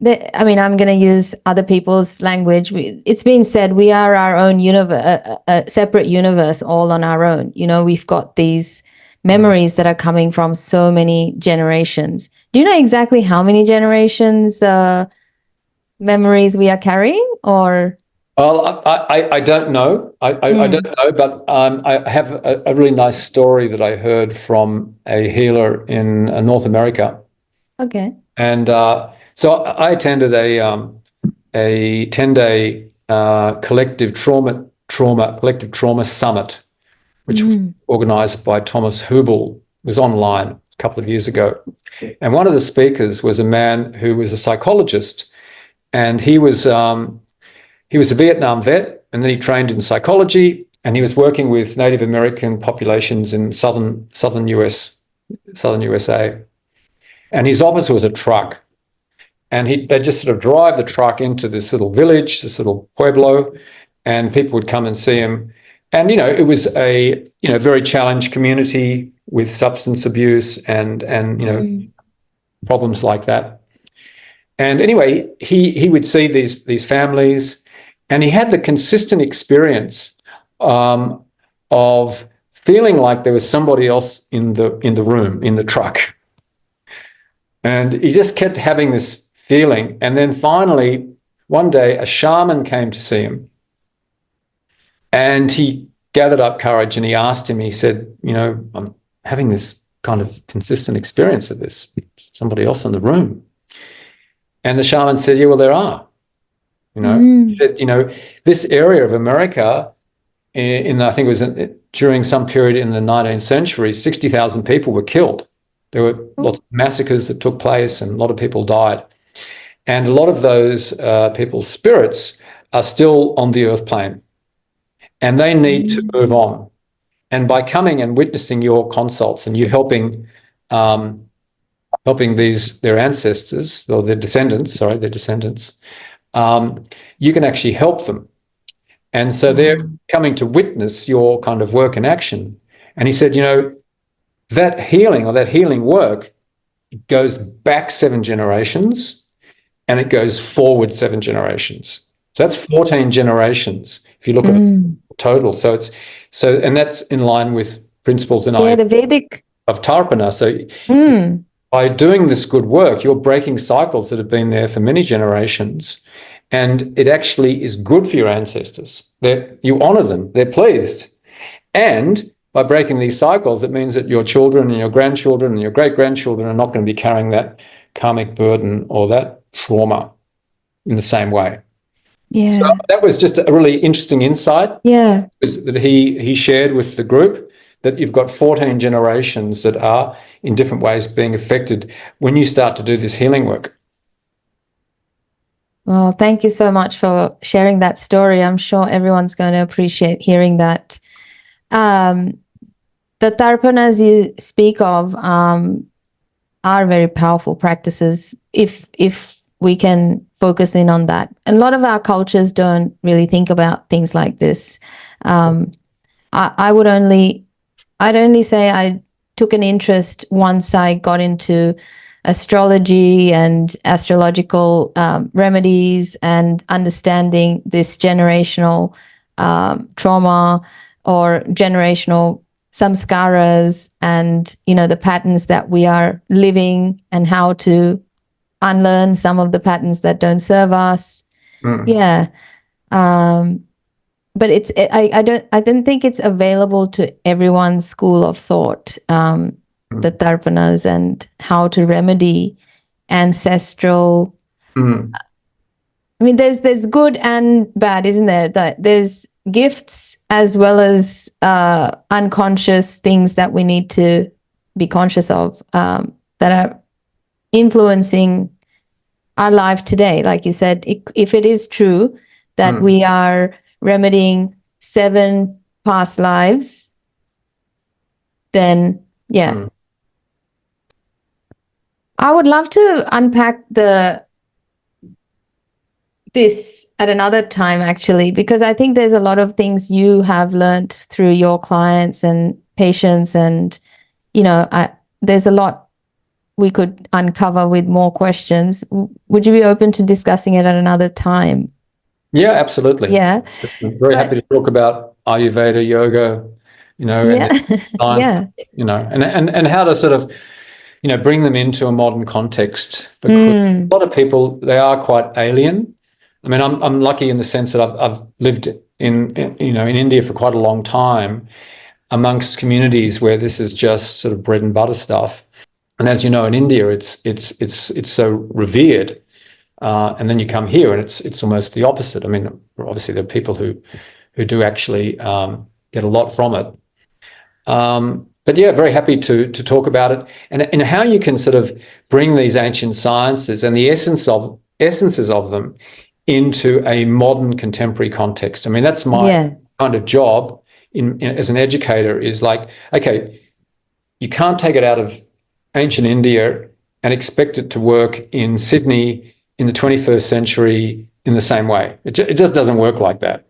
I'm going to use other people's language. It's been said we are our own universe, a separate universe, all on our own. We've got these memories that are coming from so many generations. Do you know exactly how many generations memories we are carrying? Or well, I don't know. I don't know, but I have a really nice story that I heard from a healer in North America. Okay. And so I attended a 10-day collective trauma summit, which was organized by Thomas Hubel. It was online a couple of years ago. And one of the speakers was a man who was a psychologist, and he was a Vietnam vet, and then he trained in psychology, and he was working with Native American populations in southern USA. And his office was a truck. And they just sort of drive the truck into this little village, this little pueblo, and people would come and see him. And, it was a, very challenged community with substance abuse and problems like that. And anyway, he would see these families, and he had the consistent experience of feeling like there was somebody else in the room, in the truck. And he just kept having this feeling. And then finally, one day, a shaman came to see him. And he gathered up courage and he asked him, he said, I'm having this kind of consistent experience of this, somebody else in the room. And the shaman said, yeah, well, there are. He said, this area of America, I think it was during some period in the 19th century, 60,000 people were killed. There were lots of massacres that took place and a lot of people died. And a lot of those people's spirits are still on the earth plane, and they need to move on. And by coming and witnessing your consults and you helping their ancestors, or their descendants, you can actually help them. And so they're coming to witness your kind of work in action. And he said, that healing work, it goes back 7 generations and it goes forward 7 generations. So that's 14 generations if you look at the total. And that's in line with principles in the Vedic of Tarpana. So by doing this good work, you're breaking cycles that have been there for many generations, and it actually is good for your ancestors. You honor them, they're pleased. And by breaking these cycles, it means that your children and your grandchildren and your great-grandchildren are not going to be carrying that karmic burden or that trauma in the same way. Yeah. So that was just a really interesting insight. Yeah. That he shared with the group, that you've got 14 generations that are in different ways being affected when you start to do this healing work. Well, thank you so much for sharing that story. I'm sure everyone's going to appreciate hearing that. The Tarpanas you speak of are very powerful practices if we can focus in on that. And a lot of our cultures don't really think about things like this. I'd only say I took an interest once I got into astrology and astrological remedies and understanding this generational trauma or generational samskaras, and the patterns that we are living and how to unlearn some of the patterns that don't serve us. Yeah. But I don't think it's available to everyone's school of thought, the Tarpanas and how to remedy ancestral. I mean, there's good and bad, isn't there? There's gifts as well as unconscious things that we need to be conscious of that are influencing our life today. Like you said, if it is true that we are remedying 7 past lives, then I would love to unpack this at another time, actually, because I think there's a lot of things you have learned through your clients and patients, and there's a lot we could uncover with more questions. Would you be open to discussing it at another time? Yeah, absolutely. Yeah. I'm very happy to talk about Ayurveda, yoga, and science, and how to sort of, bring them into a modern context. Because a lot of people, they are quite alien. I mean, I'm lucky in the sense that I've lived in India for quite a long time, amongst communities where this is just sort of bread and butter stuff. And as you know, in India, it's so revered. And then you come here and it's almost the opposite. I mean, obviously there are people who do actually get a lot from it. But yeah, very happy to talk about it and how you can sort of bring these ancient sciences and the essences of them into a modern contemporary context. I mean, that's my kind of job as an educator, is like, okay, you can't take it out of ancient India and expect it to work in Sydney in the 21st century in the same way. It just doesn't work like that.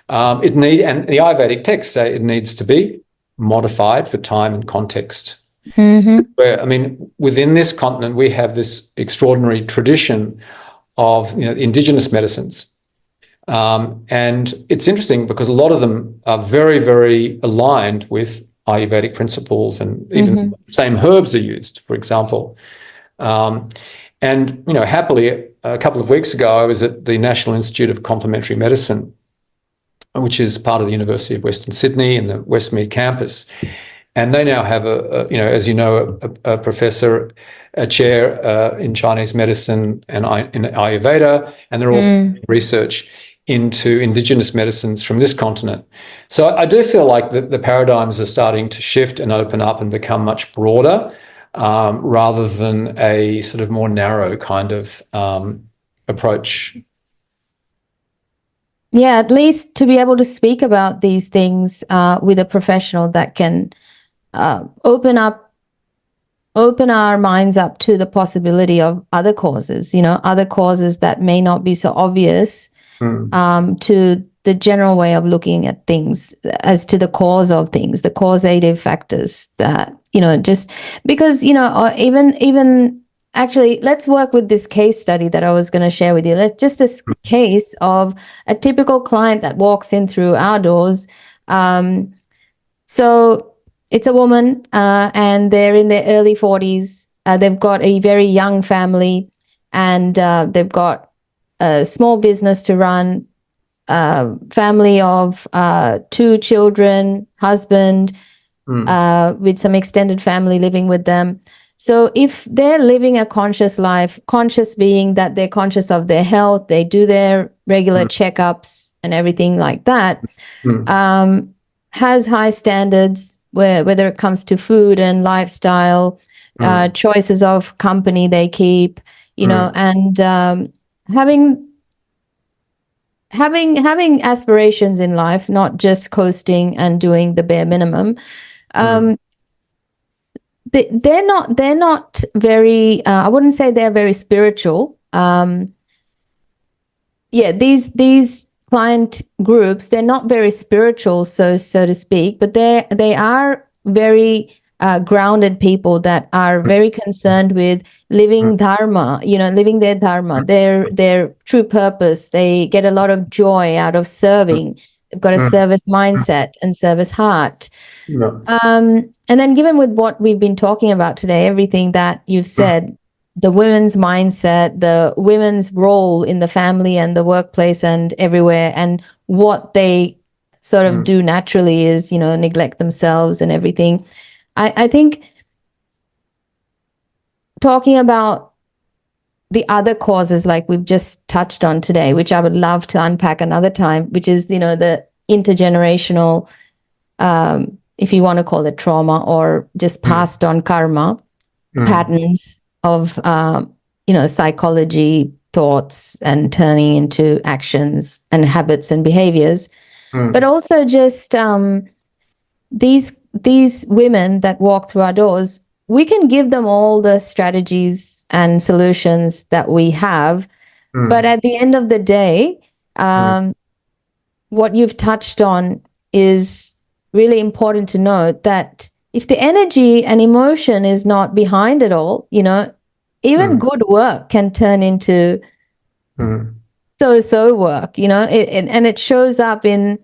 And the Ayurvedic texts say it needs to be modified for time and context. Where, I mean, within this continent, we have this extraordinary tradition of indigenous medicines. And it's interesting because a lot of them are very, very aligned with Ayurvedic principles, and even the same herbs are used, for example. And happily, a couple of weeks ago, I was at the National Institute of Complementary Medicine, which is part of the University of Western Sydney and the Westmead campus. And they now have a professor, a chair in Chinese medicine and in Ayurveda, and they're also doing research into indigenous medicines from this continent. So I do feel like the paradigms are starting to shift and open up and become much broader, rather than a sort of more narrow kind of approach. Yeah, at least to be able to speak about these things with a professional that can open our minds up to the possibility of other causes, other causes that may not be so obvious to the general way of looking at things as to the cause of things, the causative factors that, just because, or even actually, let's work with this case study that I was going to share with you. Let's just a case of a typical client that walks in through our doors. So it's a woman, and they're in their early 40s. They've got a very young family, and they've got a small business to run, family of 2 children, husband, with some extended family living with them. So if they're living a conscious life, conscious being that they're conscious of their health, they do their regular checkups and everything like that, has high standards, whether it comes to food and lifestyle, choices of company they keep, and having aspirations in life, not just coasting and doing the bare minimum. They're not very, I wouldn't say they're very spiritual. These client groups, they're not very spiritual, so to speak, but they are very grounded people that are very concerned with living dharma, living their dharma, their true purpose. They get a lot of joy out of serving. They've got a service mindset and service heart. And then given with what we've been talking about today, everything that you've said, the women's mindset, the women's role in the family and the workplace and everywhere, and what they sort of do naturally is, neglect themselves and everything. I think talking about the other causes like we've just touched on today, which I would love to unpack another time, which is, the intergenerational, if you want to call it trauma, or just passed on karma, patterns of, psychology, thoughts, and turning into actions and habits and behaviors. But also just these women that walk through our doors, we can give them all the strategies and solutions that we have. But at the end of the day, what you've touched on is really important to note, that if the energy and emotion is not behind it all, even good work can turn into so work, and it shows up in,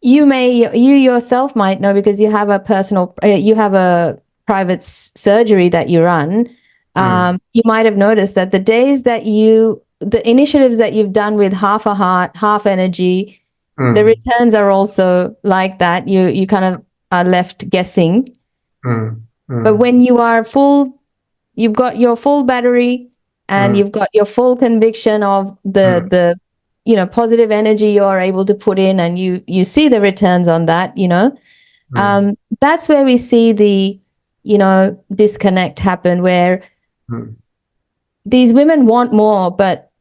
you yourself might know, because you have a private surgery that you run. You might have noticed that the days that the initiatives that you've done with half a heart, half energy, the returns are also like that. You kind of are left guessing. But when you are full, you've got your full battery, and you've got your full conviction of the positive energy you're able to put in, and you see the returns on that, that's where we see the, disconnect happen, where these women want more, but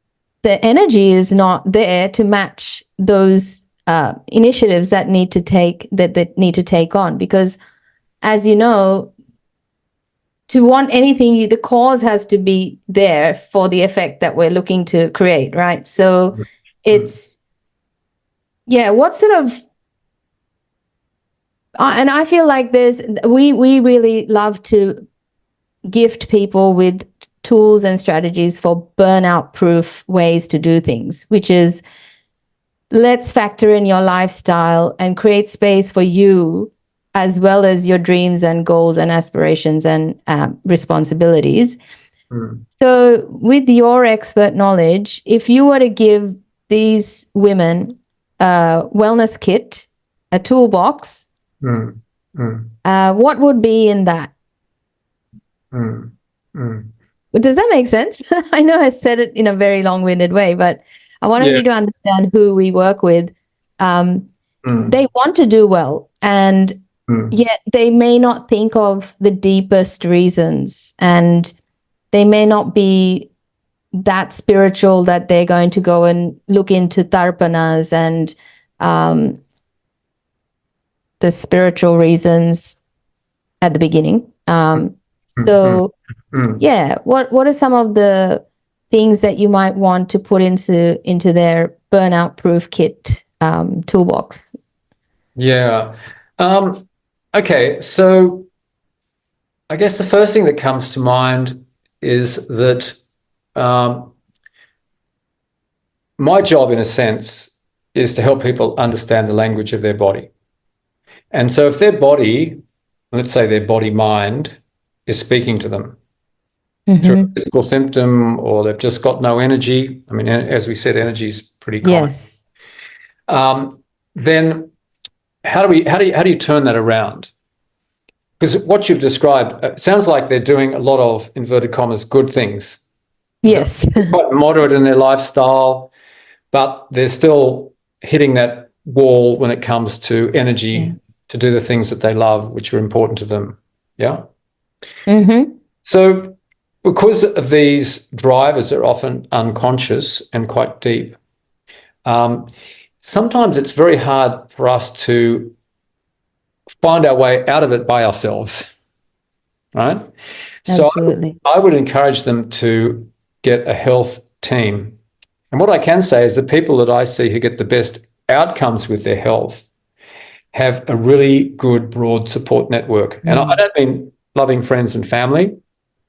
the energy is not there to match those initiatives that need to take on. Because, as you know, to want anything, the cause has to be there for the effect that we're looking to create, right? So it's, what sort of, and I feel like we really love to gift people with tools and strategies for burnout proof ways to do things, which is, let's factor in your lifestyle and create space for you, as well as your dreams and goals and aspirations and responsibilities. So with your expert knowledge, if you were to give these women a wellness kit, a toolbox, what would be in that? Does that make sense? I know I said it in a very long-winded way, but I wanted you to understand who we work with. They want to do well, and yet they may not think of the deepest reasons, and they may not be that spiritual that they're going to go and look into tarpanas and the spiritual reasons at the beginning. So yeah, what are some of the things that you might want to put into their burnout proof kit toolbox? Yeah. Okay, so I guess the first thing that comes to mind is that my job, in a sense, is to help people understand the language of their body. And so if their body, let's say their body-mind, is speaking to them through a physical symptom, or they've just got no energy, I mean, as we said, energy is pretty common. Yes. Then how do you turn that around? Because what you've described sounds like they're doing a lot of, inverted commas, good things. Yes. Quite moderate in their lifestyle, but they're still hitting that wall when it comes to energy to do the things that they love, which are important to them. Yeah. So because of these drivers are often unconscious and quite deep, sometimes it's very hard for us to find our way out of it by ourselves, right? Absolutely. So I would encourage them to get a health team. And what I can say is the people that I see who get the best outcomes with their health have a really good broad support network. And I don't mean loving friends and family.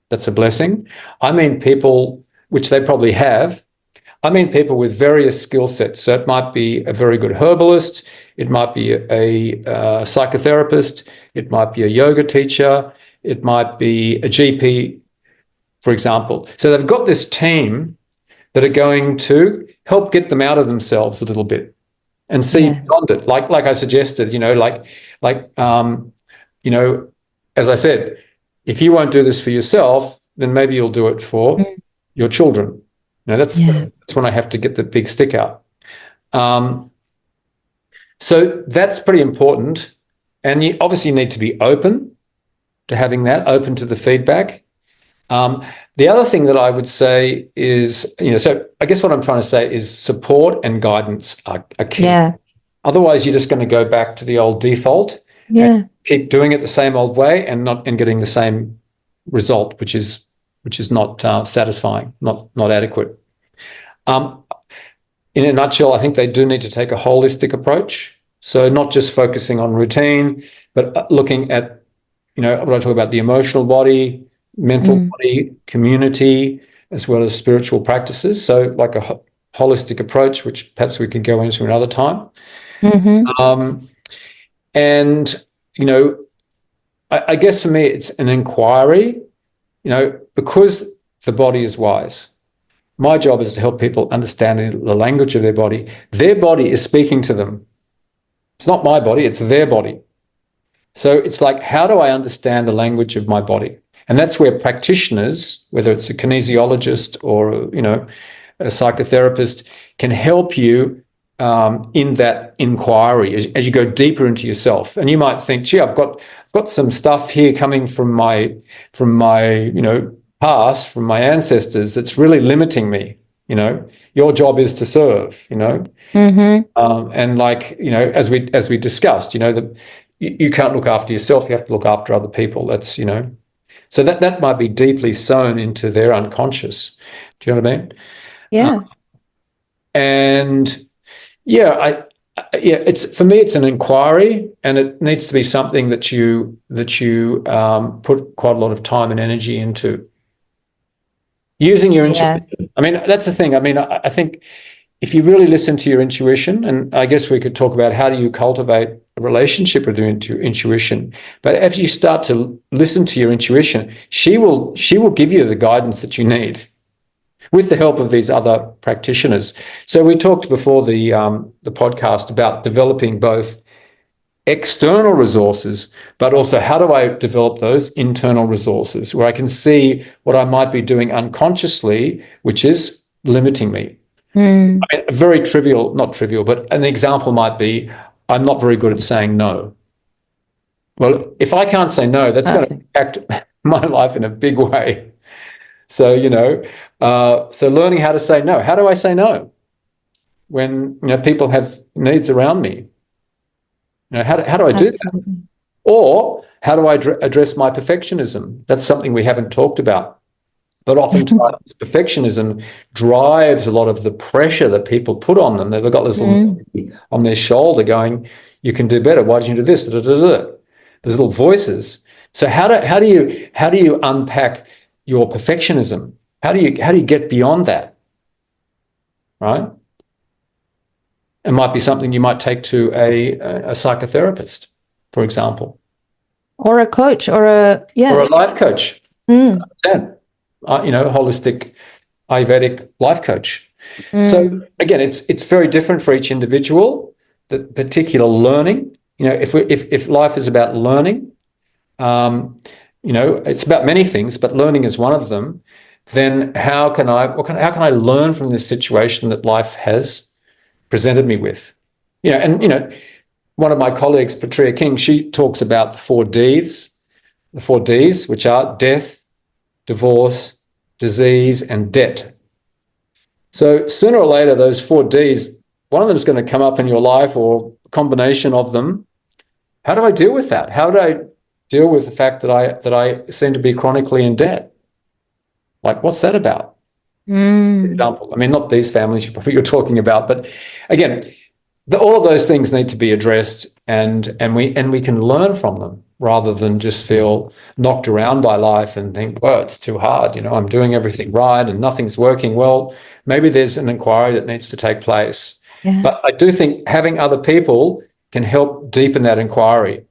That's a blessing. I mean people, which they probably have. I mean people with various skill sets. So it might be a very good herbalist. It might be a psychotherapist. It might be a yoga teacher. It might be a GP, for example. So they've got this team that are going to help get them out of themselves a little bit and see beyond it. Like I suggested, as I said, if you won't do this for yourself, then maybe you'll do it for your children. That's when I have to get the big stick out. So that's pretty important. And you obviously need to be open to having that, open to the feedback. The other thing that I would say is, so I guess what I'm trying to say is support and guidance are key. Yeah. Otherwise, you're just going to go back to the old default and keep doing it the same old way and getting the same result, which is not satisfying, not adequate. In a nutshell, I think they do need to take a holistic approach. So not just focusing on routine, but looking at, what I talk about, the emotional body, mental body, community, as well as spiritual practices. So like a holistic approach, which perhaps we could go into another time. And, I guess for me, it's an inquiry, because the body is wise. My job is to help people understand the language of their body. Their body is speaking to them. It's not my body, it's their body. So it's like, how do I understand the language of my body? And that's where practitioners, whether it's a kinesiologist or, a psychotherapist, can help you in that inquiry as you go deeper into yourself. And you might think, gee, I've got some stuff here coming from my past, from my ancestors, that's really limiting me. Your job is to serve. And as we discussed, that you can't look after yourself. You have to look after other people. That's so that might be deeply sewn into their unconscious. Do you know what I mean? Yeah. It's for me, it's an inquiry, and it needs to be something that you put quite a lot of time and energy into. Using your intuition. I mean, that's the thing. I mean, I think if you really listen to your intuition, and I guess we could talk about how do you cultivate a relationship with your intuition. But if you start to listen to your intuition, she will give you the guidance that you need, with the help of these other practitioners. So we talked before the podcast about developing both external resources, but also how do I develop those internal resources where I can see what I might be doing unconsciously, which is limiting me. I mean, not trivial, but an example might be, I'm not very good at saying no. Well, if I can't say no, that's going to impact my life in a big way. So, so learning how to say no. How do I say no when, people have needs around me? How do I do that? Absolutely. Or how do I address my perfectionism? That's something we haven't talked about. But oftentimes perfectionism drives a lot of the pressure that people put on them. They've got this little on their shoulder going, you can do better. Why didn't you do this? Da, da, da, da. There's little voices. So how do you unpack your perfectionism? How do you get beyond that? Right? It might be something you might take to a psychotherapist, for example, Or a coach, or a life coach. Holistic Ayurvedic life coach. So again, it's very different for each individual. The particular learning, if life is about learning, it's about many things, but learning is one of them. Then how can I learn from this situation that life has presented me with? One of my colleagues, Supriya King, she talks about the 4 Ds, which are death, divorce, disease, and debt. So sooner or later, those 4 Ds, one of them is going to come up in your life, or a combination of them. How do I deal with that? How do I deal with the fact that I seem to be chronically in debt? Like, what's that about? For example, I mean, not these families you're talking about, but again, all of those things need to be addressed, and we can learn from them rather than just feel knocked around by life and think, oh, it's too hard. I'm doing everything right and nothing's working. Well, maybe there's an inquiry that needs to take place. Yeah. But I do think having other people can help deepen that inquiry.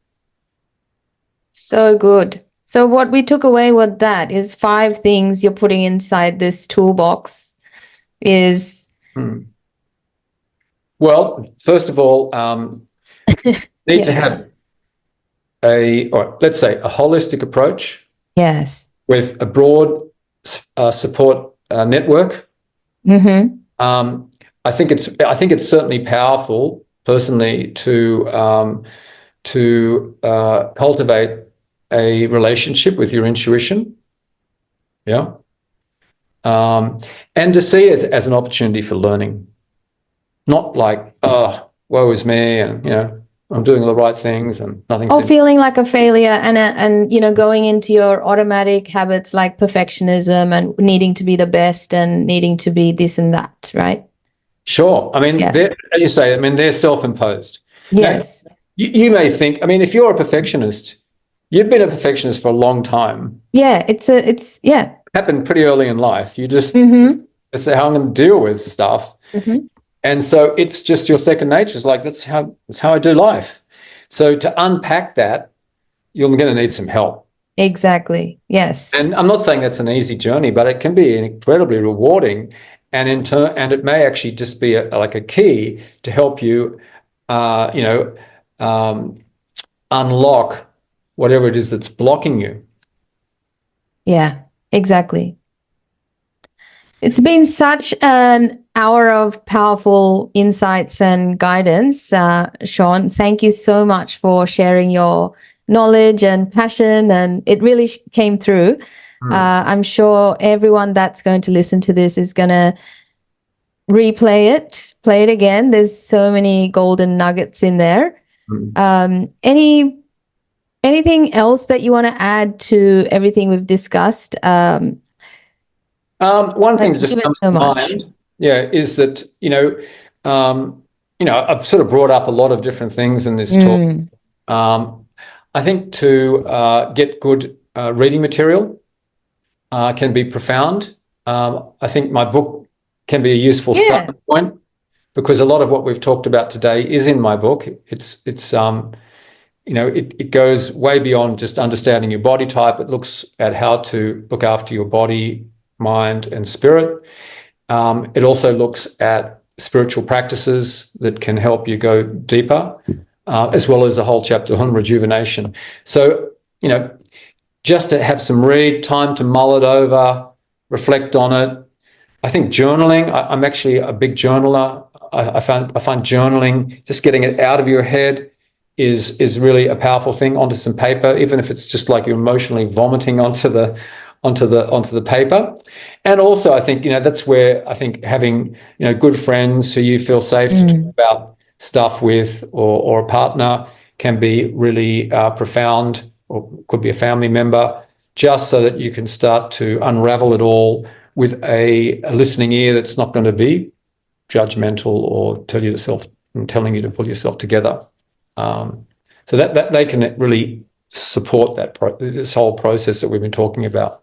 So good. So what we took away with that is 5 things you're putting inside this toolbox is... Well, first of all, need to have let's say a holistic approach. Yes. With a broad support network. I think it's certainly powerful, personally, to cultivate a relationship with your intuition. Yeah. And to see it as an opportunity for learning. Not like, oh, woe is me, and I'm doing the right things and nothing's... Or feeling like a failure and going into your automatic habits like perfectionism and needing to be the best and needing to be this and that, right? Sure. I mean, as you say, they're self-imposed. Yes. Now, you may think, if you're a perfectionist, you've been a perfectionist for a long time. Yeah, it's happened pretty early in life. You just say how I'm going to deal with stuff. And so it's just your second nature. It's like, that's how I do life. So to unpack that, you're going to need some help. Exactly. Yes. And I'm not saying that's an easy journey, but it can be incredibly rewarding. And and it may actually just be like a key to help you, unlock whatever it is that's blocking you. Yeah, exactly. It's been such an hour of powerful insights and guidance, Shaun. Thank you so much for sharing your knowledge and passion, and it really came through. I'm sure everyone that's going to listen to this is going to play it again. There's so many golden nuggets in there. Anything else that you want to add to everything we've discussed? One thing that just comes to mind, is that, I've sort of brought up a lot of different things in this talk. I think to get good reading material can be profound. I think my book can be a useful starting point, because a lot of what we've talked about today is in my book. It goes way beyond just understanding your body type. It looks at how to look after your body, mind, and spirit. It also looks at spiritual practices that can help you go deeper, as well as a whole chapter on rejuvenation. So, just to have some time to mull it over, reflect on it. I think journaling, I'm actually a big journaler. I find journaling, just getting it out of your head, is really a powerful thing, onto some paper, even if it's just like you're emotionally vomiting onto the onto the paper. And also, I think, that's where I think having, good friends who you feel safe to talk about stuff with, or a partner, can be really profound, or could be a family member, just so that you can start to unravel it all with a listening ear that's not going to be judgmental or telling you to pull yourself together. So that they can really support this whole process that we've been talking about.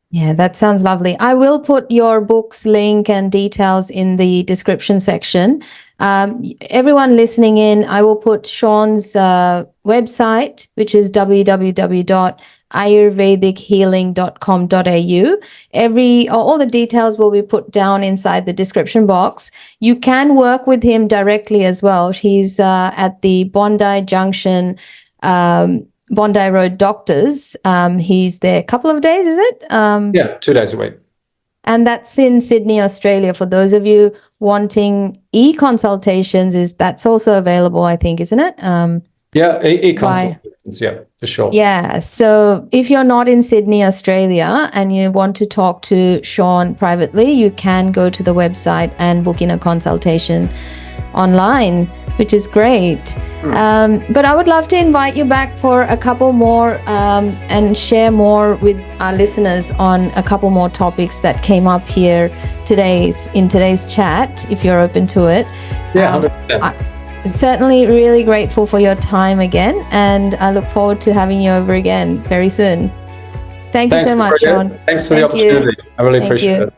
Yeah, that sounds lovely. I will put your book's link and details in the description section. Everyone listening in, I will put Shaun's website, which is www.ayurvedichealing.com.au. All the details will be put down inside the description box. You can work with him directly as well. He's at the Bondi Junction, Bondi Road Doctors. He's there a couple of days, is it? 2 days a week. And that's in Sydney, Australia. For those of you wanting e-consultations, that's also available, I think, isn't it? E-consultations, yeah, for sure. Yeah, so if you're not in Sydney, Australia, and you want to talk to Shaun privately, you can go to the website and book in a consultation online, which is great. But I would love to invite you back for a couple more and share more with our listeners on a couple more topics that came up here in today's chat, if you're open to it. Yeah, 100%. Certainly really grateful for your time again, and I look forward to having you over again very soon. Thanks you so much, Shaun. Thanks for the opportunity. I really appreciate it.